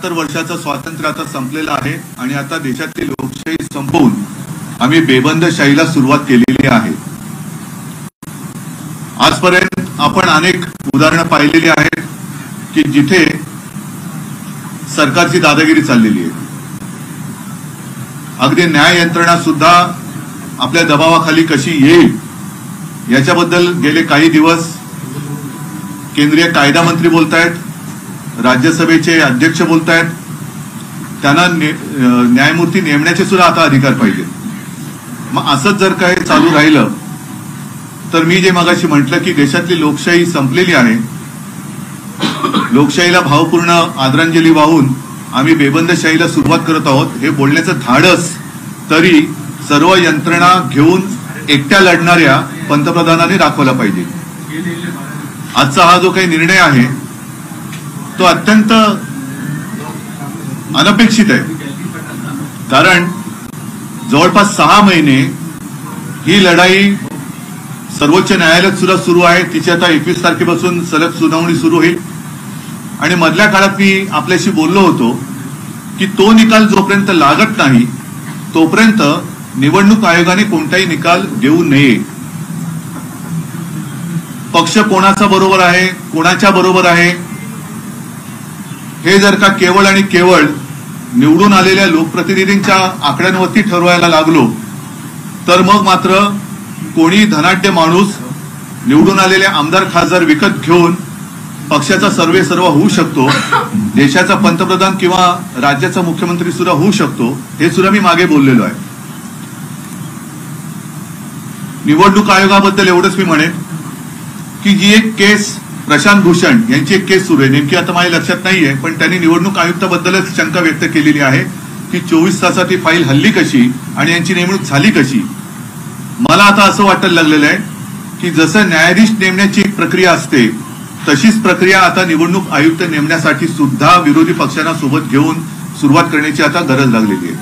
70 वर्षाचं स्वातंत्र्य आता संपलेलं आहे आणि आता देशातली लोकशाही संपवून आम्ही बेबंदशाहीला सुरुवात केलेली आहे। आजपर्यंत आपण अनेक उदाहरणं पाहिलेली आहेत की जिथे सरकारची दादागिरी चाललेली आहे। अगदी न्याय यंत्रणा सुद्धा आपल्या दबावाखाली कशी येईल याच्याबद्दल गेले काही दिवस केंद्रीय कायदा मंत्री बोलतायत, राज्यसभेचे अध्यक्ष बोलतायत, त्यांना न्यायमूर्ती नेमण्याचे सुद्धा आता अधिकार पाहिजे। मग असंच जर काही चालू राहिलं तर मी जे मगाशी म्हटलं की देशातली लोकशाही संपलेली आहे, लोकशाहीला भावपूर्ण आदरांजली वाहून आम्ही बेबंदशाहीला सुरुवात करत आहोत हे बोलण्याचं धाडस तरी सर्व यंत्रणा घेऊन एकट्या लढणाऱ्या पंतप्रधानांनी दाखवला पाहिजे। आजचा हा जो काही निर्णय आहे तो अत्यंत अनपेक्षित आहे, कारण जवळपास 6 महिने ही लढाई सर्वोच्च न्यायालयात सुद्धा सुरू आहे। तिची आता 21 तारखेपासून सलग सुनावणी सुरू होईल आणि मधल्या काळात मी आपल्याशी बोललो होतो की तो निकाल जोपर्यंत लागत नाही तोपर्यंत निवडणूक आयोगाने कोणताही निकाल देऊ नये। पक्ष कोणाचा बरोबर आहे, कोणाच्या बरोबर आहे हे जर का केवळ आणि केवळ निवडून आलेल्या लोकप्रतिनिधींच्या आकड्यांवरती ठरवायला लागलो तर मग मात्र कोणी धनाढ्य माणूस निवडून आलेले आमदार खासदार विकत घेऊन पक्षाचा सर्वेसर्वा होऊ शकतो, देशाचा पंतप्रधान किंवा राज्याचा मुख्यमंत्री सुद्धा होऊ शकतो, हे सुद्धा मी मागे बोललेलो आहे। निवडणूक आयोगाबद्दल एवढंच मी म्हणेन की जी एक केस प्रशांत भूषण यांची एक केस सुरू आहे, नेमकी आता माझ्या लक्षात नाहीये, पण त्यांनी निवडणूक आयुक्ताबद्दलच शंका व्यक्त केलेली आहे की 24 तासात ही फाईल हल्ली कशी आणि यांची नेमणूक झाली कशी। मला आता असं वाटायला लागलेलं आहे की जसं न्यायाधीश नेमण्याची प्रक्रिया असते तशीच प्रक्रिया आता निवडणूक आयुक्त नेमण्यासाठी सुद्धा विरोधी पक्षांना सोबत घेऊन सुरुवात करण्याची आता गरज लागलेली आहे।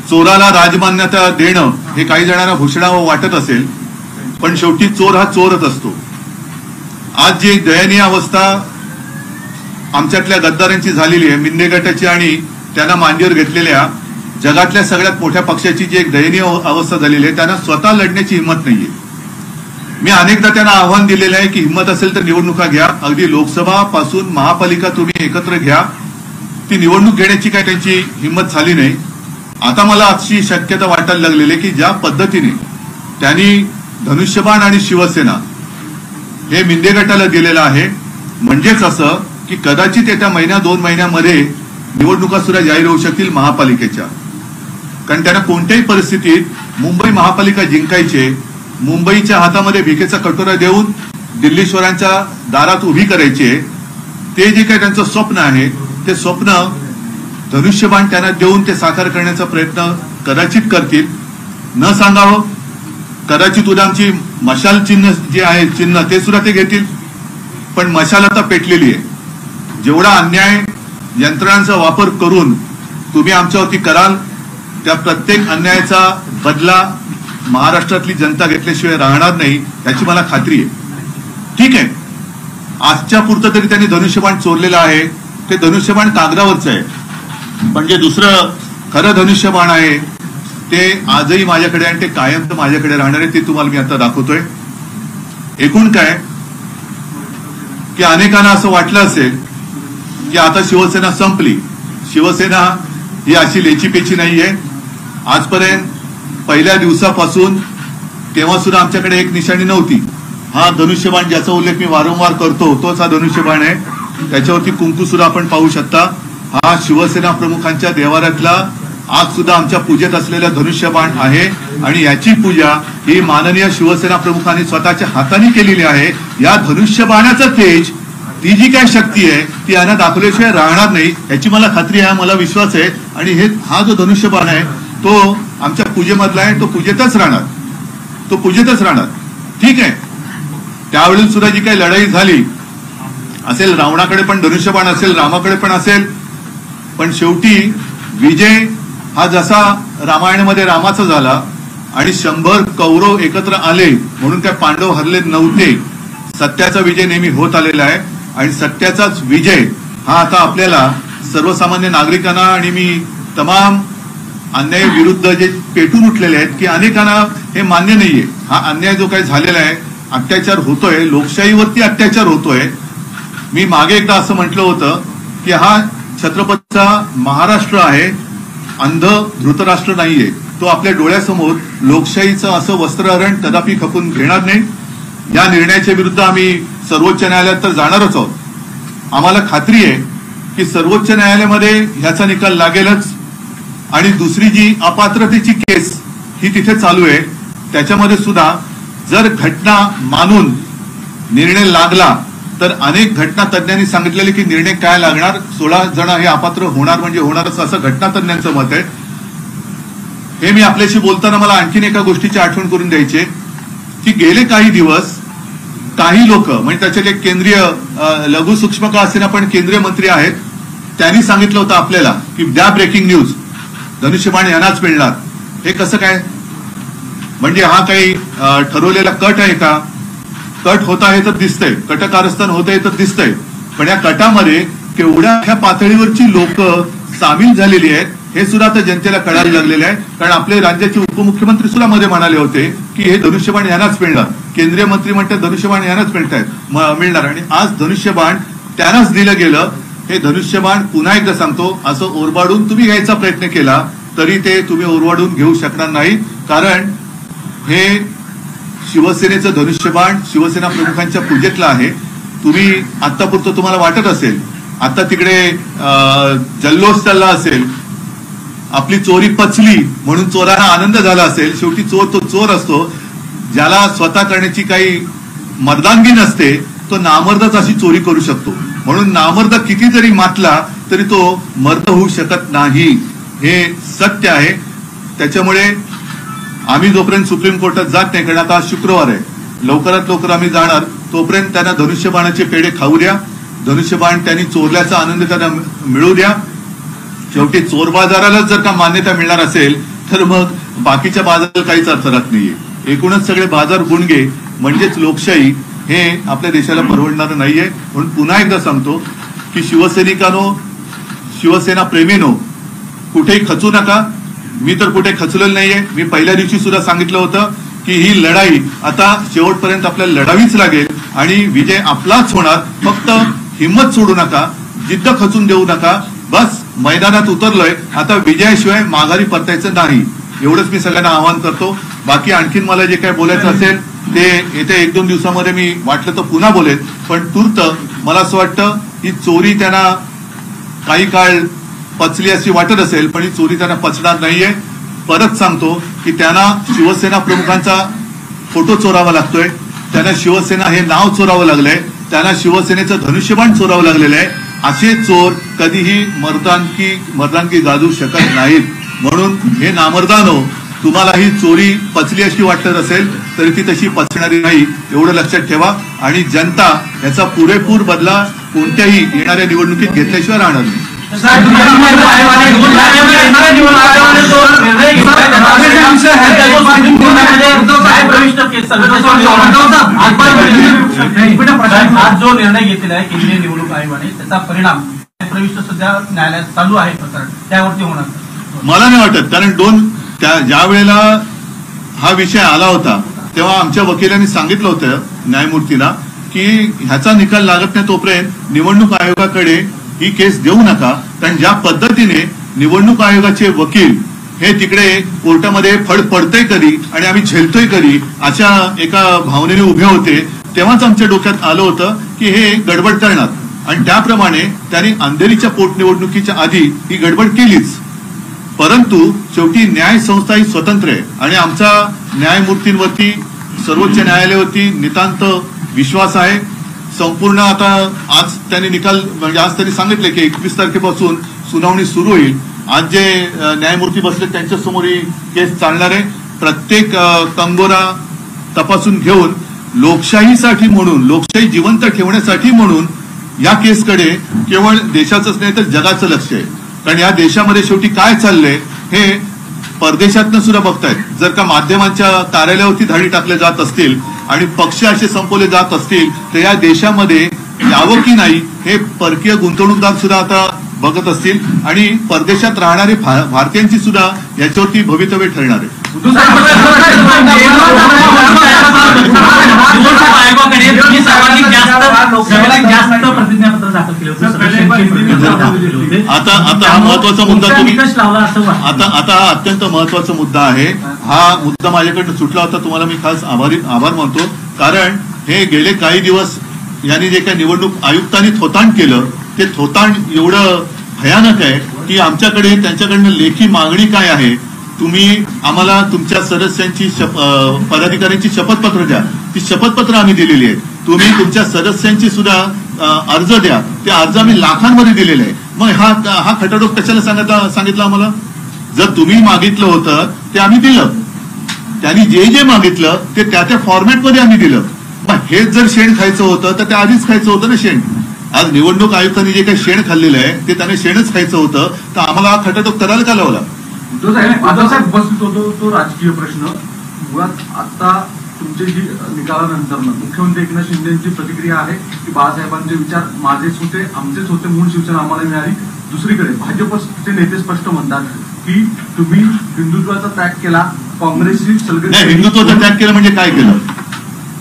चोराला राजमान्यता देणं हे काही जणांना घोषणावं वाटत असेल, पण शेवटी चोर हा चोरच असतो। आज जी दयनीय अवस्था आमच्यातल्या गद्दारांची झालेली आहे, मिंदे गटाची आणि त्यांना मांडीवर घेतलेल्या जगातल्या सगळ्यात मोठ्या पक्षाची जी एक दयनीय अवस्था झालेली आहे, त्यांना स्वतः लढण्याची हिंमत नाहीये। मी अनेकदा त्यांना आव्हान दिलेलं आहे की हिंमत असेल तर निवडणुका घ्या, अगदी लोकसभा पासून महापालिका तुम्ही एकत्र घ्या। ती निवडणूक घेण्याची काय त्यांची हिंमत झाली नाही। आता मला अशी शक्यता वाटायला लागलेली आहे की ज्या पद्धतीने त्यांनी धनुष्यबाण आणि शिवसेना हे मिंदे गटाला दिलेलं आहे, म्हणजेच असं की कदाचित येत्या महिन्या 2 महिन्यामध्ये निवडणुका सुद्धा जाहीर होऊ शकतील महापालिकेच्या, कारण त्यांना कोणत्याही परिस्थितीत मुंबई महापालिका जिंकायचे, मुंबईच्या हातामध्ये भिकेचा कटोरा देऊन दिल्लीश्वरांच्या दारात उभी करायचे, ते जे काही त्यांचं स्वप्न आहे ते स्वप्न धनुष्यबाण त्यांना देऊन ते साकार करण्याचा प्रयत्न कदाचित करतील। न सांगावं, कदाचित उद्या आमची मशाल चिन्ह जे आहे चिन्ह ते सुद्धा ते घेतील, पण मशाल आता पेटलेली आहे। जेवढा अन्याय यंत्रणांचा वापर करून तुम्ही आमच्यावरती कराल त्या प्रत्येक अन्यायाचा बदला महाराष्ट्रातली जनता घेतल्याशिवाय राहणार नाही याची मला खात्री आहे। ठीक आहे, आजच्या पुरतं तरी त्यांनी धनुष्यबाण चोरलेलं आहे, ते धनुष्यबाण कागदावरचं आहे, पण जे दुसरं खरं धनुष्यबाण आहे ते आजही माझ्याकडे आणि ते कायम माझ्याकडे राहणार आहे, ते तुम्हाला मी आता दाखवतोय। एकूण काय की अनेकांना असं वाटलं असेल की आता शिवसेना संपली, शिवसेना ही अशी लेचीपेची नाहीये। आजपर्यंत पहिल्या दिवसापासून तेव्हा सुद्धा आमच्याकडे एक निशाणी नव्हती। हा धनुष्यबाण ज्याचा उल्लेख मी वारंवार करतो तोच हा धनुष्यबाण आहे, त्याच्यावरती कुंकू सुद्धा आपण पाहू शकता। हा शिवसेना प्रमुखांच्या देवाऱ्यातला आज सुद्धा आमच्या पूजेत असलेला धनुष्यबाण आहे आणि याची पूजा ही माननीय शिवसेना प्रमुखांनी स्वतःच्या हाताने केलेली आहे। या धनुष्यबाणाचं तेज, ती जी काय शक्ती आहे ती यांना दाखवल्याशिवाय राहणार नाही याची मला खात्री आहे, मला विश्वास आहे। आणि हा जो धनुष्यबाण आहे तो आमच्या पूजेमधला आहे, तो पूजेतच राहणार, तो पूजेतच राहणार। ठीक आहे, त्यावेळी सुद्धा जी काही लढाई झाली असेल, रावणाकडे पण धनुष्यबाण असेल, रामाकडे पण असेल, पण शेवटी विजय हा जसा रामायणामध्ये रामाचा झाला आणि 100 कौरव एकत्र आले म्हणून काय पांडव हरले नव्हते, सत्याचा विजय नेहमी होत आलेला आहे आणि सत्याचाच विजय हा आता आपल्याला सर्वसामान्य नागरिकांना आणि मी तमाम अन्याय विरुद्ध जे पेटून उठलेले आहेत की अनेकांना हे मान्य नाहीये, हा अन्याय जो काही झालेला आहे, अत्याचार होतोय, लोकशाहीवरती अत्याचार होतोय. मी मागे एकदा असं म्हटलं होतं की हा छत्रपतीचा महाराष्ट्र आहे, अंध धृतराष्ट्र नाहीये. तो आपल्या डोळ्यासमोर लोकशाहीचं असं वस्त्रहरण कदापि खपून घेणार नाही. या निर्णयाच्या विरुद्ध आम्ही सर्वोच्च न्यायालयात तर जाणारच आहोत. आम्हाला खात्री आहे की सर्वोच्च न्यायालयामध्ये ह्याचा निकाल लागेलच. आणि दुसरी जी अपात्रतेची केस ही तिथे चालू आहे, त्याच्यामध्ये सुद्धा जर घटना मानून निर्णय लागला तर अनेक घटना तज्ञांनी सांगितलेले की निर्णय काय लागणार, 16 जण हे अपात्र होणार म्हणजे होणारच असं घटना तज्ञांचं मत आहे. हे मी आपल्याशी बोलताना मला आणखीन एका गोष्टीची आठवण करून द्यायची की गेले काही दिवस काही लोक म्हणजे त्याच्यात एक केंद्रीय लघु सूक्ष्म का असेना पण केंद्रीय मंत्री आहेत, त्यांनी सांगितलं होतं आपल्याला की द्या ब्रेकिंग न्यूज, धनुष्यबाण यांनाच मिळणार. हे कसं काय? म्हणजे हा काही ठरवलेला कट आहे का? कट होत आहे तर दिसतंय, कटकारस्थान होत आहे तर दिसतंय, पण या कटामध्ये केवढ्या पातळीवरची लोक सामील झालेली आहेत हे सुद्धा आता जनतेला कळायला लागलेलं आहे. कारण आपले राज्याचे उपमुख्यमंत्री सुद्धा मध्ये म्हणाले होते की हे धनुष्यबाण यांनाच मिळणार, केंद्रीय मंत्री म्हणतात धनुष्यबाण यांनाच मिळणार, आणि आज धनुष्यबाण त्यांनाच दिलं गेलं. हे धनुष्यबाण पुन्हा एकदा सांगतो, असं ओरबाडून तुम्ही घ्यायचा प्रयत्न केला तरी ते तुम्ही ओरबाडून घेऊ शकणार नाही. कारण हे शिवसेनेचं धनुष्यबाण शिवसेना प्रमुखांच्या पूजेतलं आहे. तुम्ही आतापुरतं तुम्हाला वाटत असेल, आता तिकडे जल्लोष चालला असेल, आपली चोरी पचली म्हणून चोरांना आनंद झाला असेल. शेवटी चोर तो चोर असतो, ज्याला स्वतः करण्याची काही मर्दानगी नसते तो नामर्दच अशी चोरी करू शकतो. म्हणून नामर्द किती जरी मातला तरी तो मर्द होऊ शकत नाही, हे सत्य आहे. त्याच्यामुळे आम्ही जोपर्यंत सुप्रीम कोर्टात जात नाही, कारण आता आज शुक्रवार आहे, लवकरात लवकर आम्ही जाणार, तोपर्यंत त्यांना धनुष्यबाणाचे पेढे खाऊ द्या, धनुष्यबाण त्यांनी चोरल्याचा आनंद त्यांना मिळू द्या. शेवटी चोर बाजारालाच जर का मान्यता मिळणार असेल तर मग बाकीच्या बाजाराला काहीच अर्थ राहत नाहीये. एकूणच सगळे बाजार गुणगे म्हणजेच लोकशाही हे आपल्या देशाला परवडणार नाहीये. म्हणून पुन्हा एकदा सांगतो की शिवसैनिकांनो, शिवसेना प्रेमीनो, कुठेही खचू नका. मी तर कुठे खचलेलं नाहीये. मी पहिल्या दिवशी सुद्धा सांगितलं होतं की ही लढाई आता शेवटपर्यंत आपल्याला लढावीच लागेल आणि विजय आपलाच होणार. फक्त हिंमत सोडू नका, जिद्द खचून देऊ नका. बस मैदानात उतरलोय, आता विजयाशिवाय माघारी परतायचं नाही, एवढंच मी सगळ्यांना आवाहन करतो. बाकी आणखीन मला जे काही बोलायचं असेल ते येत्या 1-2 दिवसामध्ये मी वाटलं तर पुन्हा बोलेन. पण तूर्त मला असं वाटतं ही चोरी त्यांना काही काळ पचली अशी वाटत असेल, पण ही चोरी त्यांना पचणार नाहीये. परत सांगतो की त्यांना शिवसेना प्रमुखांचा फोटो चोरावा लागतोय, त्यांना शिवसेना हे नाव चोरावं लागलंय, त्यांना शिवसेनेचं धनुष्यबाण चोरावं लागलेलं आहे. असे चोर कधीही मर्दानगी गाजू शकत नाहीत. म्हणून हे नामर्दानो, तुम्हाला ही चोरी पचली अशी वाटत असेल तरी ती तशी पचणारी नाही, एवढं लक्षात ठेवा. आणि जनता याचा पुरेपूर बदला कोणत्याही येणाऱ्या निवडणुकीत घेतल्याशिवाय राहणार नाही. आज जो निर्णय घेतलेला आहे केंद्रीय निवडणूक आयोगाने, त्याचा परिणाम प्रविष्ट सध्या न्यायालयात चालू आहे प्रकरण, त्यावरती होणार मला नाही वाटत. कारण ज्या वेळेला हा विषय आला होता तेव्हा आमच्या वकिलांनी सांगितलं होतं न्यायमूर्तीला की ह्याचा निकाल लागत नाही तोपर्यंत निवडणूक आयोगाकडे ही केस देऊ नका. कारण ज्या पद्धतीने निवडणूक आयोगाचे वकील हे तिकडे कोर्टामध्ये फड पडतंय कधी आणि आम्ही झेलतोय कधी अशा एका भावनेने उभे होते, तेव्हाच आमच्या डोक्यात आलं होतं की हे गडबड करणार. आणि त्याप्रमाणे त्यांनी अंधेरीच्या पोटनिवडणुकीच्या आधी ही गडबड केलीच. परंतु शेवटी न्याय संस्था ही स्वतंत्र आहे आणि आमचा न्यायमूर्तींवरती, सर्वोच्च न्यायालयावरती नितांत विश्वास आहे. संपूर्ण आता आज त्यांनी निकाल म्हणजे आज त्यांनी सांगितले की 21 तारखेपासून सुनावणी सुरू होईल. आज जे न्यायमूर्ती बसले त्यांच्यासमोर ही केस चालणार आहे. प्रत्येक कंगोरा तपासून घेऊन लोकशाहीसाठी म्हणून, लोकशाही जिवंत ठेवण्यासाठी म्हणून या केसकडे केवळ देशाचंच नाही तर जगाचं लक्ष आहे. कारण या देशामध्ये शेवटी काय चाललंय हे परदेशातनं सुद्धा बघतायत. जर का माध्यमांच्या कार्यालयावरती धाडी टाकले जात असतील आणि पक्ष असे संपवले जात असतील तर या देशामध्ये यावं की नाही हे परकीय गुंतवणूकदार सुद्धा आता बघत असतील आणि परदेशात राहणारे भारतीयांची सुद्धा याच्यावरती भवितव्य ठरणार आहे. आता हा महत्वाचा मुद्दा तुम्ही आता हा अत्यंत महत्वाचा मुद्दा आहे. हा मुद्दा माझ्याकडनं सुटला होता, तुम्हाला मी खास आभार मानतो. कारण हे गेले काही दिवस यांनी जे काही निवडणूक आयुक्तांनी थोतांड केलं ते थोतांड एवढं भयानक आहे की आमच्याकडे त्यांच्याकडनं लेखी मागणी काय आहे, तुम्ही आम्हाला तुमच्या सदस्यांची पदाधिकाऱ्यांची शपथपत्र द्या. ती शपथपत्र आम्ही दिलेली आहेत. तुम्ही तुमच्या सदस्यांची सुद्धा अर्ज द्या. ते अर्ज आम्ही लाखांमध्ये दिलेले आहे. मग हा खटाटोप कशाला सांगितलं आम्हाला? जर तुम्ही मागितलं होतं ते आम्ही दिलं, त्यांनी जे मागितलं ते त्या फॉर्मॅटमध्ये आम्ही दिलं. मग हेच जर शेण खायचं होतं तर ते आधीच खायचं होतं ना शेण. आज निवडणूक आयुक्तांनी जे काही शेण खाल्लेलं आहे ते त्याने शेणच खायचं होतं, तर आम्हाला हा खटाटोप करायला का लावला? उपस्थित होतो तो राजकीय प्रश्न. मुळात आता तुमचे जी निकालानंतर मुख्यमंत्री एकनाथ शिंदेची प्रतिक्रिया आहे की बाळासाहेबांचे विचार माझेच होते, आमचेच होते, मूळ शिवसेना आम्हाला मिळाली. दुसरीकडे भाजपचे नेते स्पष्ट म्हणतात की तुम्ही हिंदुत्वाचा त्याग केला, काँग्रेसची नाही. हिंदुत्वाचा त्याग केला म्हणजे काय केलं?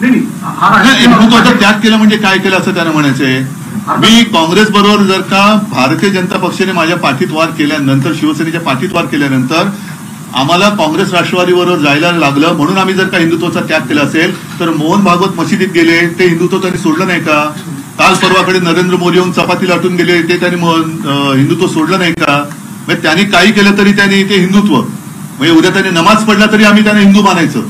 हिंदुत्वाचा त्याग केला म्हणजे काय केलं असं त्यानं म्हणायचंय. मी काँग्रेस बरोबर जर का भारतीय जनता पक्षाने माझ्या पाठीत वार केल्यानंतर, शिवसेनेच्या पाठीत वार केल्यानंतर आम्हाला काँग्रेस राष्ट्रवादी बरोबर जायला लागलं म्हणून आम्ही जर का हिंदुत्वाचा त्याग केला असेल तर मोहन भागवत मशिदीत गेले ते हिंदुत्व त्यांनी सोडलं नाही का? काल परवाकडे नरेंद्र मोदी येऊन चपाती लाटून गेले ते त्यांनी हिंदुत्व सोडलं नाही का? म्हणजे त्यांनी काही केलं तरी त्यांनी ते हिंदुत्व, म्हणजे उद्या त्यांनी नमाज पडला तरी आम्ही त्यांना हिंदू मानायचं.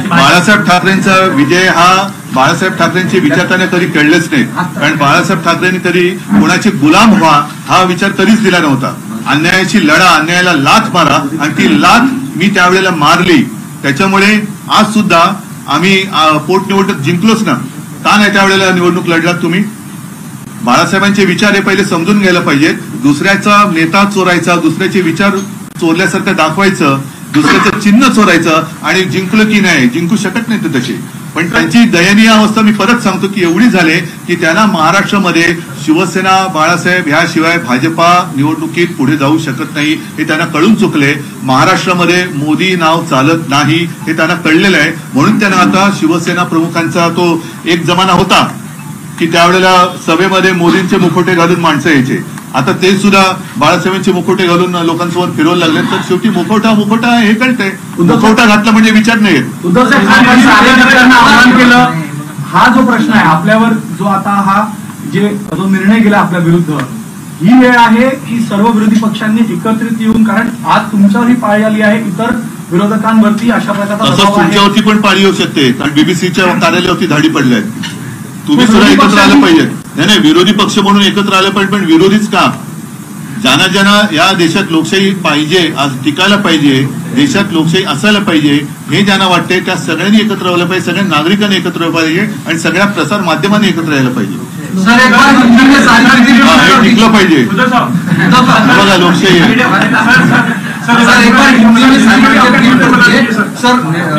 बाळासाहेब ठाकरेंचा विजय हा बाळासाहेब ठाकरेंचे विचार त्यांना कधी कळलेच नाही. कारण बाळासाहेब ठाकरेंनी कधी कोणाचे गुलाम व्हा हा विचार कधीच दिला नव्हता. अन्यायाची लढा, अन्यायाला लाथ मारा, आणि ती लाथ मी त्यावेळेला मारली. त्याच्यामुळे आज सुद्धा आम्ही पोटनिवडणूक जिंकलोच ना. का नाही त्यावेळेला निवडणूक लढलात तुम्ही? बाळासाहेबांचे विचार हे पहिले समजून घ्यायला पाहिजे. दुसऱ्याचा नेता चोरायचा, दुसऱ्याचे विचार चोरल्यासारखं दाखवायचं, दुसऱ्याचं चिन्ह चोरायचं आणि जिंकलं की नाही, जिंकू शकत नाही ते तसे. पण त्यांची दयनीय अवस्था मी परत सांगतो की एवढी झाली की त्यांना महाराष्ट्रामध्ये शिवसेना, बाळासाहेब ह्याशिवाय भाजपा निवडणुकीत पुढे जाऊ शकत नाही हे त्यांना कळून चुकले. महाराष्ट्रामध्ये मोदी नाव चालत नाही हे त्यांना कळलेलं आहे. म्हणून त्यांना आता शिवसेना प्रमुखांचा तो एक जमाना होता की त्यावेळेला सभेमध्ये मोदींचे मुखोटे घालून माणसं यायचे. आता ते सुद्धा बाळासाहेबांचे मुखोटे घालून लोकांसमोर फिरवायला लागले. तर शेवटी मुखोटा हे कळतंय. मुखोटा घातला म्हणजे विचार नाही येत. उद्धव साहेबांनी आवाहन केलं. हा जो प्रश्न आहे आपल्यावर, जो आता हा जो निर्णय गेला आपल्या विरुद्ध, ही वेळ आहे की सर्व विरोधी पक्षांनी एकत्रित येऊन, कारण आज तुमच्यावरही पाळी आली आहे, इतर विरोधकांवरती अशा प्रकारचा तसंच तुमच्यावरती पण पाळी येऊ शकते. कारण बीबीसीच्या कार्यालयावरती धाडी पडल्या आहेत. तुम्ही सुद्धा एकत्र आलं पाहिजे. नाही, विरोधी पक्ष म्हणून एकत्र आलं पाहिजे. पण विरोधीच का? ज्यांना या देशात लोकशाही पाहिजे, आज टिकायला पाहिजे, देशात लोकशाही असायला पाहिजे हे ज्यांना वाटते त्या सगळ्यांनी एकत्र राहिलं पाहिजे, सगळ्या नागरिकांनी एकत्र राहिलं पाहिजे आणि सगळ्या प्रसार माध्यमांनी एकत्र राहिलं पाहिजे. हे टिकलं पाहिजे. बघा लोकशाही सर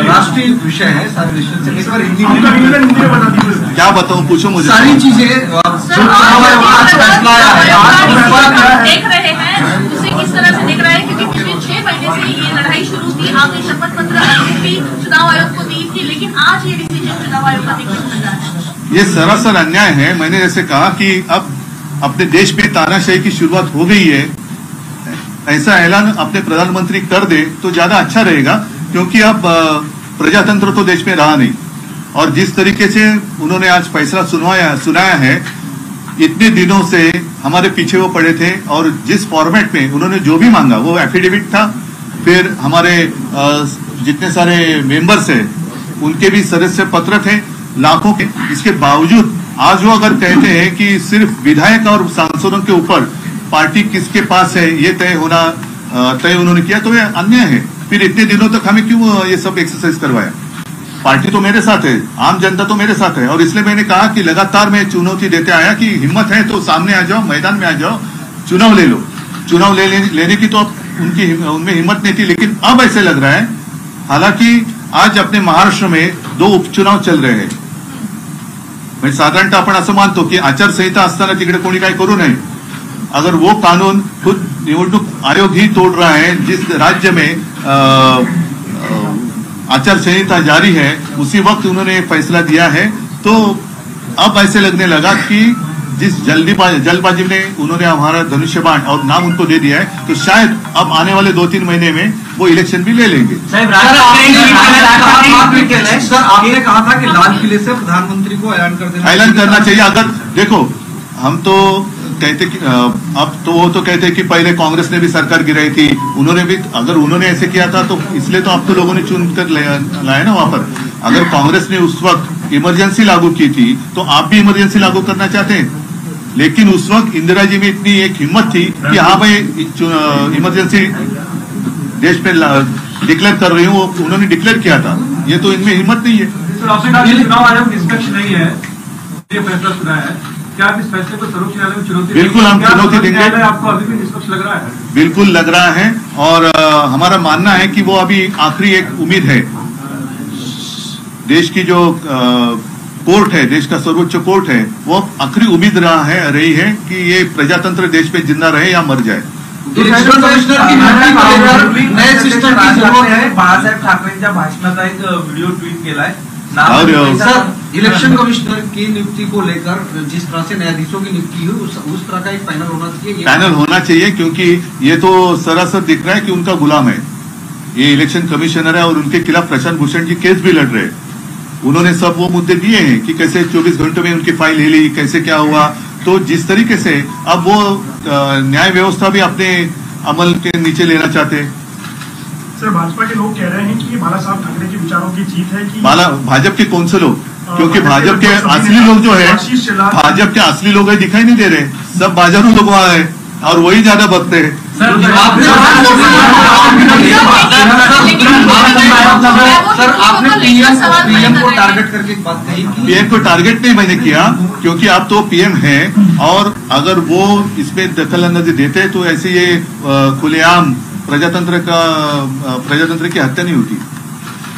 राष्ट्रीय विषय है, सारे विषय एक बार हिंदी में क्या बताऊं, पूछो मुझे. सारी चीजें देख रहे हैं, उसे किस तरह से देख रहा है, क्योंकि पिछले 6 महीने से ये लड़ाई शुरू थी. आपने शपथ पत्र भी चुनाव आयोग को दी थी, लेकिन आज ये डिसीजन चुनाव आयोग का देखने को मिल रहा है. ये सरासर अन्याय है. मैंने जैसे कहा कि अब अपने देश में तानाशाही की शुरुआत हो गई है. ऐसा ऐलान अपने प्रधानमंत्री कर दे तो ज्यादा अच्छा रहेगा, क्योंकि अब प्रजातंत्र तो देश में रहा नहीं. और जिस तरीके से उन्होंने आज फैसला सुनाया है, इतने दिनों से हमारे पीछे वो पड़े थे और जिस फॉर्मेट में उन्होंने जो भी मांगा वो एफिडेविट था, फिर हमारे जितने सारे मेंबर्स हैं उनके भी सदस्य पत्र थे लाखों के. इसके बावजूद आज वो अगर कहते हैं कि सिर्फ विधायक और सांसदों के ऊपर पार्टी किसके पास है ये तय उन्होंने किया, तो ये अन्याय है. फिर इतने दिनों तक हमें क्यों ये सब एक्सरसाइज करवाया? पार्टी तो मेरे साथ है, आम जनता तो मेरे साथ है. और इसलिए मैंने कहा कि लगातार मैं चुनौती देते आया कि हिम्मत है तो सामने आ जाओ, मैदान में आ जाओ, चुनाव ले लो. चुनाव लेने की तो उनमें हिम्मत नहीं थी, लेकिन अब ऐसे लग रहा है, हालांकि आज अपने महाराष्ट्र में 2 उपचुनाव चल रहे हैं, म्हणजे साधारणतः आपण असं मानतो की आचारसंहिता असताना तिकडे कोणी काही करू नये. अगर वो कानून खुद निवडणूक आयोग ही तोड़ रहा है, जिस राज्य में आचार संहिता जारी है उसी वक्त उन्होंने फैसला दिया है, तो अब ऐसे लगने लगा कि जिस जल्दबाजी में उन्होंने हमारा धनुष्यबाण और नाम उनको दे दिया है, तो शायद अब आने वाले 2-3 महीने में वो इलेक्शन भी ले लेंगे. सर, आपने कहा था कि लाल किले से प्रधानमंत्री को ऐलान करना चाहिए. अगर देखो, हम तो कहते कि अब तो वो तो कहते कि पहले कांग्रेस ने भी सरकार गिराई थी, उन्होंने भी, अगर उन्होंने ऐसे किया था तो इसलिए तो अब तो लोगों ने चुन कर लाया ना वहां पर. अगर कांग्रेस ने उस वक्त इमरजेंसी लागू की थी तो आप भी इमरजेंसी लागू करना चाहते हैं, लेकिन उस वक्त इंदिरा जी में इतनी एक हिम्मत थी कि हाँ भाई इमरजेंसी देश में डिक्लेयर कर रही हूँ, उन्होंने डिक्लेयर किया था. ये तो इनमें हिम्मत नहीं है. चुनाव आयोग निष्पक्ष नहीं है, ये फैसला सुना है, क्या आप इस फैसले को सर्वोच्च न्यायालय में चुनौती? बिल्कुल हम चुनौती देंगे. आपको अभी भी निष्पक्ष लग रहा है? बिल्कुल लग रहा है, और हमारा मानना है कि वो अभी आखिरी एक उम्मीद है. देश की जो कोर्ट है, देश का सर्वोच्च कोर्ट है, वो आखिरी उम्मीद रही है कि ये प्रजातंत्र देश में जिंदा रहे या मर जाए. इलेक्शन कमिश्नर की नए सिस्टम की जरूरत है. बाळासाहेब ठाकरेंच्या भाषणाचा एक व्हिडिओ ट्वीट केलाय. सर, इलेक्शन कमिश्नर की नियुक्ति को लेकर जिस तरह से न्यायाधीशों की नियुक्ति हुई उस तरह का एक पैनल होना चाहिए. पैनल होना चाहिए, क्योंकि ये तो सरासर दिख रहा है कि उनका गुलाम है. ये इलेक्शन कमिश्नर है और उनके खिलाफ प्रशांत भूषण जी केस भी लड़ रहे हैं. उन्होंने सब वो मुद्दे दिए हैं कि कैसे 24 घंटों में उनकी फाइल हिली, कैसे क्या हुआ. तो जिस तरीके से अब वो न्याय व्यवस्था भी अपने अमल के नीचे लेना चाहते हैं. सर, भाजपा के लोग कह रहे हैं कि ये बाला साहब ठाकरे के विचारों की जीत है कि भाजपा के कौन से लोग? क्योंकि भाजपा के असली लोग जो है, भाजपा के असली लोग है दिखाई नहीं दे रहे, सब बाजारू लोग वहां है और वही ज्यादा भगते हैं. सर, आपने पीएम को टारगेट करके बात कही. पीएम को टारगेट नहीं मैंने किया, क्योंकि आप तो पीएम हैं, और अगर वो इसमें दखल अंदाजी देते तो ऐसे ये खुलेआम प्रजातंत्र की हत्या नहीं होती.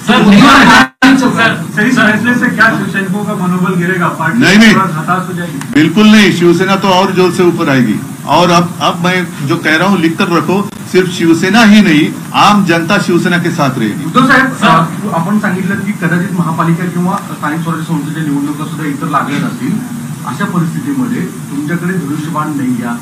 सही फैसले से क्या शिवसैनिकों का मनोबल गिरेगा? पार्टी नहीं, हताश हो जाएगी? बिल्कुल नहीं. शिवसेना तो और जोर से ऊपर आएगी. और अब मैं जो कह रहा हूँ लिख कर रखो, सिर्फ शिवसेना ही नहीं, आम जनता शिवसेना के साथ रहेगी. उद्धव साहेब, आपण सांगितलं की कदाचित महापालिका किंवा स्थानिक स्वराज्य संस्थेच्या निवडणुका सुद्धा इतर लागल्या नसतील. अशा परिस्थितीमध्ये तुमच्याकडे धनुष्यबाण नाही, या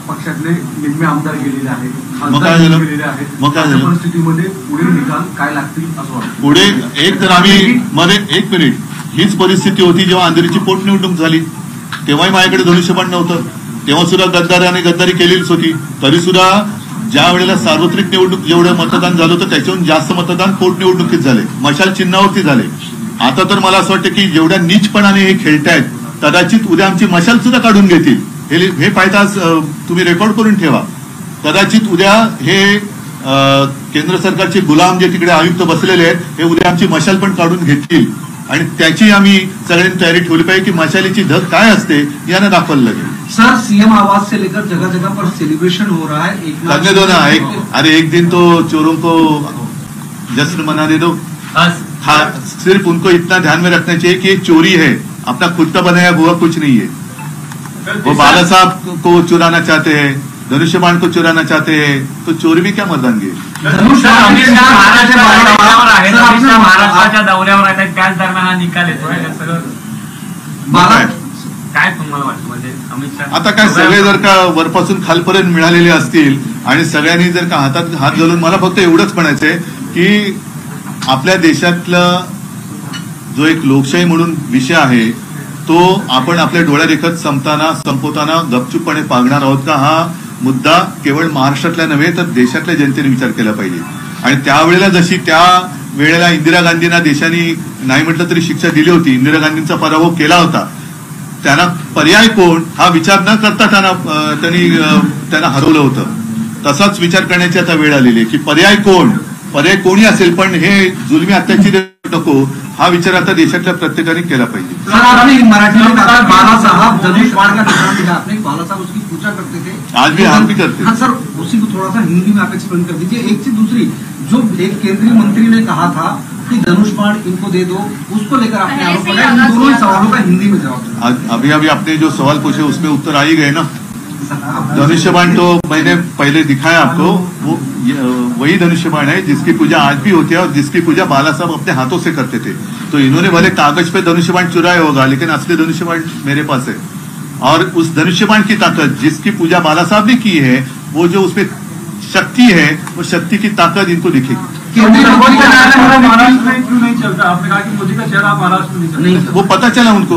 पक्षातले निम्मे आमदार गेलेले आहेत, खासदार गेलेले आहेत. अशा परिस्थितीमध्ये पुढे निकाल काय लागतील असं वाटतं? पुढे एक तर आम्ही मध्ये 1 मिनिट, हीच परिस्थिती होती जेव्हा अंधेरीची पोटनिवडणूक झाली, तेव्हाही माझ्याकडे धनुष्यबाण नव्हतं. तेव्हा सुद्धा गद्दारी केलेलीच होती. तरी सुद्धा ज्या वेळेला सार्वत्रिक निवडणूक जेवढं मतदान झालं होतं त्याच्याहून जास्त मतदान पोटनिवडणुकीत झाले, मशाल चिन्हावरती झाले. आता तर मला असं वाटतं की जेवढ्या नीचपणाने हे खेळतायत, कदाचित उद्या आमची मशाल सुद्धा काढून घेतील. हे फायदा तुम्ही रेकॉर्ड करून ठेवा. कदाचित उद्या हे केंद्र सरकारचे गुलाम जे तिकडे आयुक्त बसलेले आहेत, हे उद्या आमची मशाल पण काढून घेतील, आणि त्याची आम्ही सगळ्यांनी तयारी ठेवली पाहिजे की मशालीची धग काय असते यानं दाखवायला लागेल. सर, सीएम आवास से लेकर जगह जगह पर सेलिब्रेशन हो रहा है. करने दो ना, एक दिन तो चोरों को जश्न मनाने दो. सिर्फ उनको इतना ध्यान में रखना चाहिए कि ये चोरी है, अपना खुद का बनाया हुआ कुछ नहीं है. वो बाला साहब को चुराना चाहते हैं, धनुष्यबाण को चुराना चाहते हैं, तो चोरी भी क्या मर्दानगी. महाराष्ट्राच्या दौऱ्यावर आहेत, त्याच दरम्यान हा निकाल येतो. काय तुम्हाला वाटतं, म्हणजे अमित शहा आता काय सगळे जर का वरपासून खालपर्यंत मिळालेले असतील आणि सगळ्यांनी जर का हातात हात घालून, मला फक्त एवढंच म्हणायचंय की आपल्या देशातला जो एक लोकशाही म्हणून विषय आहे तो आपण आपल्या डोळ्यादेखत संपवताना गपचूपपणे पागणार आहोत का, हा मुद्दा केवळ महाराष्ट्रातल्या नव्हे तर देशातल्या जनतेने विचार केला पाहिजे. आणि त्यावेळेला जशी त्या वेळेला इंदिरा गांधींना देशाने नाही म्हटलं तरी शिक्षा दिली होती, इंदिरा गांधींचा पराभव केला होता, त्यांना पर्याय कोण हा विचार न करता त्यांना हरवलं होतं. तसाच विचार करण्याची आता वेळ आलेली आहे की पर्याय कोणी असेल, पण हे जुलमी अत्याचारी नको, हा विचार आता देशातल्या प्रत्येकाने केला पाहिजे. सर, आपने मराठी में कहा बाला साहब धनुष्यबाण का निशान दिया, आपने बाला साहब उसकी चर्चा करते थे, आज भी हम भी करते हैं। हाँ सर, उसी को थोड़ा सा हिंदी में आप एक्सप्लेन कर दीजिए। एक चीज दूसरी, जो एक केंद्रीय मंत्री ने कहा था कि धनुष बाण इनको दे दो, उसको लेकर आपने आरोप लगाया। इन दोनों ही सवालों का हिंदी में जवाब। अभी अभी आपने जो सवाल पूछे उसमें उत्तर आ ही गए ना। धनुष्य बाण तो मैंने पहले दिखाया आपको, वो वही धनुष्य बाण है जिसकी पूजा आज भी होती है और जिसकी पूजा बाला साहब अपने हाथों से करते थे। तो इन्होंने भले कागज पे धनुष्य बाण चुराया होगा, लेकिन असली धनुष्य बाण मेरे पास है। और उस धनुष्य बाण की ताकत जिसकी पूजा बाला साहब ने की है, वो जो उसमें शक्ति है, वो शक्ति की ताकत इनको दिखेगी। महाराष्ट्र में क्यों नहीं चलता? आपने कहा कि मोदी का चेहरा महाराष्ट्र में नहीं चलता। वो पता चला उनको,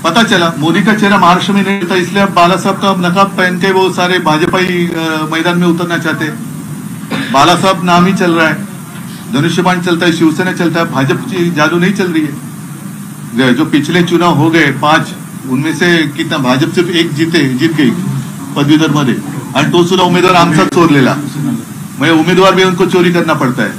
पता चला मोदी का चेहरा महाराष्ट्र में नहीं था, इसलिए अब बाला साहब तो अब नकाब पहन के वो सारे भाजपाई मैदान में उतरना चाहते हैं। बाला साहब नाम ही चल रहा है, धनुष्य बाण चलता है, शिवसेना चलता है, भाजपा की जादू नहीं चल रही है। जो पिछले चुनाव हो गए 5, उनमें से कितना भाजप सिर्फ एक जीत गई पदवीधर मध्ये, आणि तो सुद्धा उमेदवार आमचाच चोरलेला। म्हणजे उमेदवार भी उनको चोरी करना पड़ता है।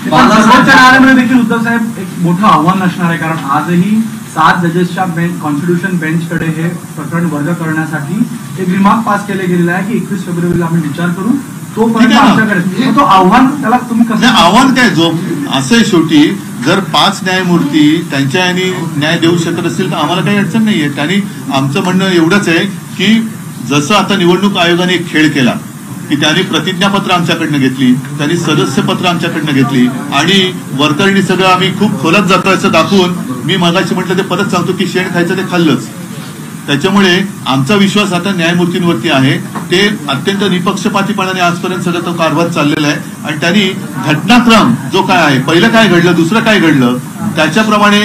सर्वोच्च न्यायालयामध्ये देखील उद्धव साहेब एक मोठं आव्हान असणार आहे, कारण आजही 7 जजेसच्या कॉन्स्टिट्यूशन बेंचकडे हे प्रकरण वर्ग करण्यासाठी एक रिमार्क पास केले गेलेला आहे की 21 फेब्रुवारीला आम्ही विचार करू, तोपर्यंत आमच्याकडे तो आव्हान, त्याला तुम्ही कसं? आव्हान काय, जो असं शेवटी जर 5 न्यायमूर्ती त्यांच्या यांनी न्याय देऊ शकत असतील तर आम्हाला काही अडचण नाहीये। त्यांनी आमचं म्हणणं एवढंच आहे की जसं आता निवडणूक आयोगाने एक खेळ केला की त्यांनी प्रतिज्ञापत्र आमच्याकडनं घेतली, त्यांनी सदस्यपत्र आमच्याकडनं घेतली आणि वरकरणी सगळं आम्ही खूप खोलात जातो असं दाखवून, मी मगाशी म्हटलं ते परत सांगतो की शेण खायचं ते खाल्लंच। त्याच्यामुळे आमचा विश्वास आता न्यायमूर्तींवरती आहे, ते अत्यंत निपक्षपातीपणाने आजपर्यंत सगळं तो कारभार चाललेला आहे आणि त्यांनी घटनाक्रम जो काय आहे, पहिलं काय घडलं, दुसरं काय घडलं, त्याच्याप्रमाणे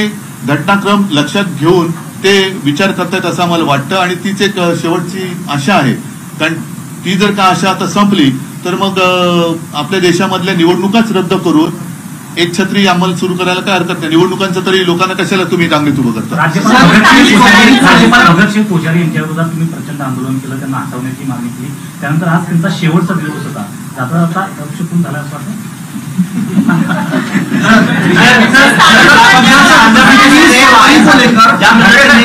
घटनाक्रम लक्षात घेऊन ते विचार करतायत असं आम्हाला वाटतं। आणि तीच एक शेवटची आशा आहे, कारण ती जर का आशा आता संपली तर मग आपल्या देशामधल्या निवडणुकाच रद्द करून एक छत्री अंमल सुरू करायला काय हरकत नाही। निवडणुकांचं तरी लोकांना कशाला तुम्ही रांगेत उभं करता? राज्यपाल भगतसिंग कोश्यारी यांच्या विरोधात तुम्ही प्रचंड आंदोलन केलं, त्यांना हटवण्याची मागणी केली, त्यानंतर आज त्यांचा शेवटचा दिवस होता, जाता जाता अपशकून झाला असं वाटतं?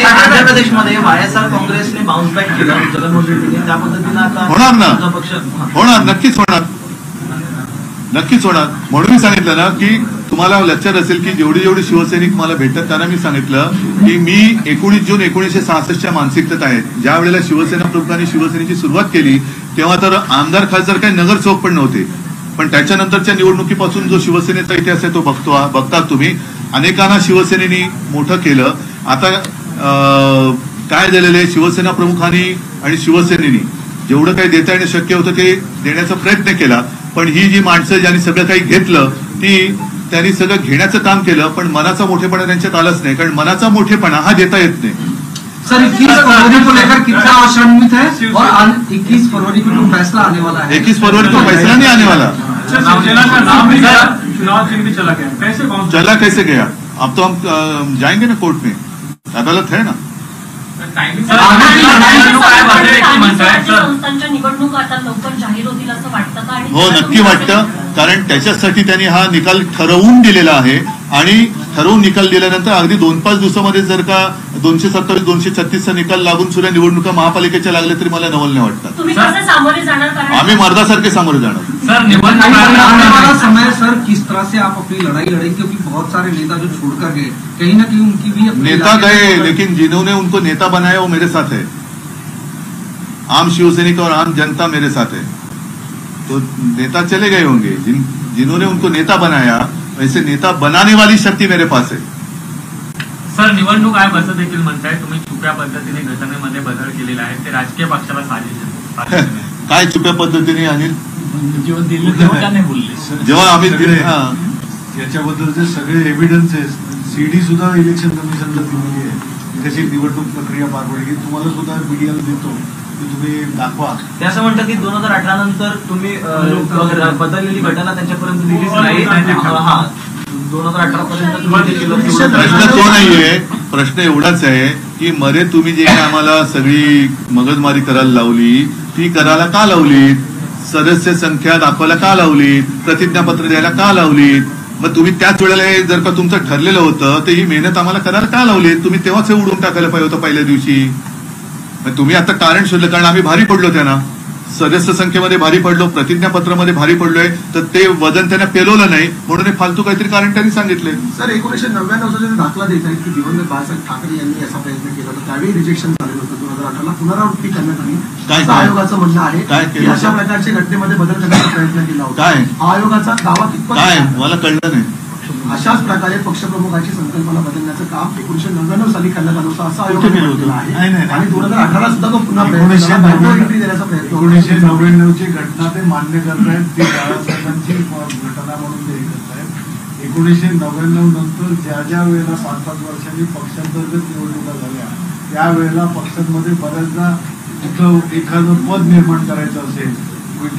आंध्र प्रदेशमध्ये वायएसआर काँग्रेसने बाउन्स बॅक केलं जगनमोहन रेड्डीने, त्या पद्धतीनं आता होणार ना, होणार, नक्कीच होणार, नक्कीच होणार। म्हणून मी सांगितलं ना की तुम्हाला लक्षात असेल की जेवढे शिवसैनिक मला भेटतात त्यांना मी सांगितलं की मी 19 जून 1966च्या मानसिकतेत आहेत। ज्या वेळेला शिवसेना प्रमुखांनी शिवसेनेची सुरुवात केली तेव्हा तर आमदार खासदार काही नगरसेवक पण नव्हते, पण त्याच्यानंतरच्या निवडणुकीपासून जो शिवसेनेचा इतिहास आहे तो बघता तुम्ही। अनेकांना शिवसेनेने मोठं केलं। आता काय झालेलं आहे, शिवसेना प्रमुखांनी आणि शिवसेनेने जेवढं काही देता येणं शक्य होतं ते देण्याचा प्रयत्न केला, पण ही जी माणसं ज्यांनी सगळं काही घेतलं त्यांनी सगळं घेण्याचं काम केलं, पण मनाचा मोठेपणा त्यांच्यात आलाच नाही, कारण मनाचा मोठेपणा हा देता येत नाही। सर 21 फरवरी को लेकर कितना आशान्वित है और 21 फरवरी को जो फैसला आने वाला है? 21 फरवरी को फैसला नहीं आने वाला। चला कैसे गया? अब तो हम जाएंगे ना कोर्ट में, अदालत है ना। संस्थांच्या निवडणुका आता लवकर जाहीर होतील असं वाटतं का? हो, नक्की वाटतं, कारण त्याच्यासाठी त्यांनी हा निकाल ठरवून दिलेला आहे आणि ठरवून निकाल दिल्यानंतर अगदी 2-5 दिवसामध्ये जर का 227 236चा निकाल लागून सुद्धा निवडणुका महापालिकेच्या लागल्या तरी मला नवल नाही वाटतं। तुम्ही कसं सामोरे जाणार? आम्ही मर्दासारखे सामोरे जाणार। सर निवडणूक आने वाला समय सर किस तरह से आप अपनी लड़ाई लड़ेंगे, क्योंकि बहुत सारे नेता जो छोड़कर गए कहीं ना कहीं उनकी भी नेता गए, लेकिन जिन्होंने उनको नेता बनाया वो मेरे साथ है। आम शिवसैनिक और आम जनता मेरे साथ है। तो नेता चले गए होंगे, जिन्होंने उनको नेता बनाया, वैसे नेता बनाने वाली शक्ती मेरे पास है। सर निवडणूक आयोग असं देखील म्हणताय तुम्ही छुप्या पद्धतीने घटनेमध्ये बदल केलेला आहे, ते राजकीय पक्षाला साजिश आहे। काय छुप्या पद्धतीने? अनिल जेव्हा दिलं तेव्हा का नाही बोलले? जेव्हा आम्ही याच्याबद्दलचे सगळे एव्हिडन्सेस सीडी सुद्धा इलेक्शन कमिशनला दिलेली आहे, कशी निवडणूक प्रक्रिया पार पडली तुम्हाला सुद्धा मीडियाला देतो, तुम्ही दाखवा। ते असं म्हणतात की 2018 नंतर तुम्ही बदललेली घटना त्यांच्यापर्यंत दिलीच नाही। 2018 पर्यंत प्रश्न तो नाहीये, प्रश्न एवढाच आहे की मध्ये तुम्ही जे आम्हाला सगळी मगजमारी करायला लावली ती करायला का लावली? सदस्य संख्या दाखवायला का लावली? प्रतिज्ञापत्र द्यायला का लावली? मग तुम्ही त्याच वेळेला जर का तुमचं ठरलेलं होतं तर ही मेहनत आम्हाला करायला का लावली? तुम्ही तेव्हाच उडून टाकायला पाहिजे होतं पहिल्या दिवशी। तुम्ही आता कारण शोधलं, कारण आम्ही भारी पडलो त्यांना, सदस्य संख्येमध्ये भारी पडलो, प्रतिज्ञापत्रामध्ये भारी पडलोय, तर ते वजन त्यांना पेलवलं नाही म्हणून हे फालतू काहीतरी कारण त्यांनी सांगितले. सर 1999 चा दाखला देत आहेत की दिवंगत बाळासाहेब ठाकरे यांनी असा प्रयत्न केला होता, त्यावेळी रिजेक्शन झालेलं होतं. 2018 पुनरावृत्ती करण्यात आली असं आयोगाचं म्हणणं आहे की अशा प्रकारच्या घटनेमध्ये बदल करण्याचा प्रयत्न केला होता. हा आयोगाचा दावा कितपत काय मला कळलं नाही. अशाच प्रकारे पक्षप्रमुखाची संकल्पना बदलण्याचं काम 1999 साली करण्यात आलं होतं असं आयोगाने आहे आणि 2018 सुद्धा तो पुन्हा एंट्री देण्याचा प्रयत्न. 1999ची घटना ते मान्य करत आहेत, ती बाळासाहेबांची घटना म्हणून ते करत आहेत. 1999 नंतर ज्या ज्या वेळेला 5-5 वर्षांनी पक्षांतर्गत निवडणुका झाल्या त्यावेळेला पक्षांमध्ये बऱ्याचदा तिथं एखादं पद निर्माण करायचं असेल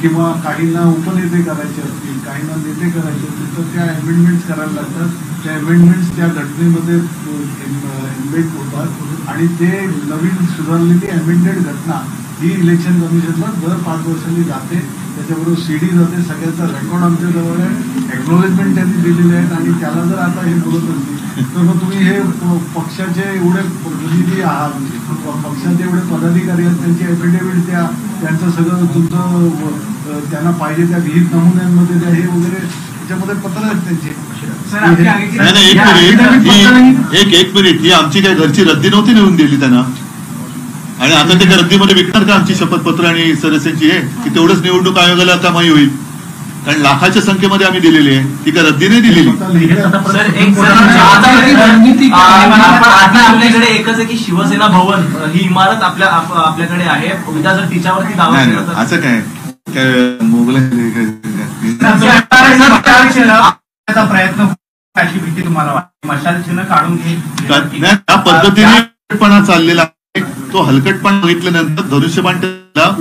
किंवा काहींना उपनेते करायचे असतील, काहींना नेते करायचे असतील तर त्या अमेंडमेंट्स करायला लागतात. त्या अमेंडमेंट्स त्या घटनेमध्ये एम्बेड होतात आणि ते नवीन सुधारलेली अमेंडेड घटना ही इलेक्शन कमिशनला दर 5 वर्षांनी जाते. त्याच्याबरोबर सीडी जाते, सगळ्याचा रेकॉर्ड आमच्या जवळ आहे, एक्नॉलेजमेंट त्यांनी दिलेले आहेत आणि त्याला जर आता हे बोलत असतील तर मग तुम्ही हे पक्षाचे एवढे प्रतिनिधी आहात, पक्षाचे एवढे पदाधिकारी आहेत, त्यांची एफिडेव्हिट द्या, त्यांचं सगळं तुमचं त्यांना पाहिजे त्या विहित नमुन्यांमध्ये द्या, हे वगैरे त्याच्यामध्ये पत्र आहेत त्यांचे. एक मिनिट ही आमची काय घरची रद्दी नव्हती नेऊन दिली त्यांना आणि आता ते रद्दीमध्ये विकणार का आमची शपथपत्र आणि सदस्यांची आहे की तेवढंच निवडणूक आयोगाला कमाई होईल? कारण लाखाच्या संख्येमध्ये आम्ही दिलेली आहे, ती काय रद्दी नाही दिलेली. आपल्याकडे एकच आहे की शिवसेना भवन ही इमारत आपल्याकडे आहे, उद्या जर तिच्यावरती दावा केला तर असं काय प्रयत्न अशी भीती तुम्हाला मशाल चिन्ह काढून त्या पद्धतीने चाललेला आहे. तो हलकटपणा बघितल्यानंतर धनुष्यबाण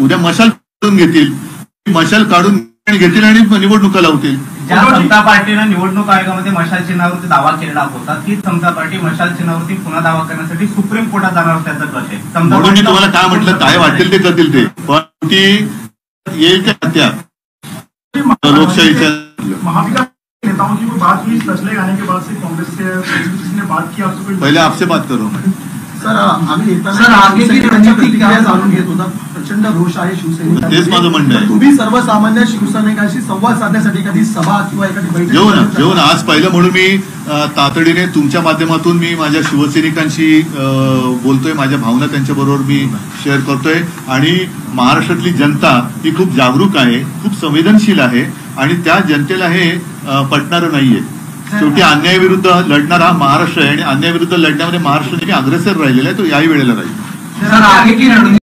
उद्या मशाल काढून घेतील, मशाल काढून घेतील आणि निवडणुका लावतील. ज्या समता पार्टीनं निवडणूक आयोगामध्ये मशाल चिन्हावरती दावा केलेला होता तीच समता पार्टी मशाल चिन्हावरती पुन्हा दावा करण्यासाठी सुप्रीम कोर्टात जाणार त्याचं कट आहे. म्हणून मी तुम्हाला काय म्हटलं, काय वाटेल ते करतील ते, पण ती येईल त्या लोकशाहीच्या नेताओं की कोई बात हुई सचले गाने के बाद से कांग्रेस से बात की आपसे? पहले आपसे बात करो सर. आम्ही प्रतिक्रिया जाणून घेत होता. प्रचंड रोष आहे शिवसेनेचा, तेच माझं म्हणणं आहे. तुम्ही सर्वसामान्य शिवसैनिकांशी संवाद साधण्यासाठी एखादी सभा किंवा एखादी बैठक घेऊ ना आज पहिलं म्हणून मी तातडीने तुमच्या माध्यमातून मी माझ्या शिवसैनिकांशी बोलतोय, माझ्या भावना त्यांच्याबरोबर मी शेअर करतोय आणि महाराष्ट्रातली जनता ही खूप जागरूक आहे, खूप संवेदनशील आहे आणि त्या जनतेला हे पटणारं नाहीये. शेवटी अन्यायाविरुद्ध लढणारा हा महाराष्ट्र आहे आणि अन्यायाविरुद्ध लढण्यामध्ये महाराष्ट्र अग्रेसर राहिलेला आहे, तो याही वेळेला राहील.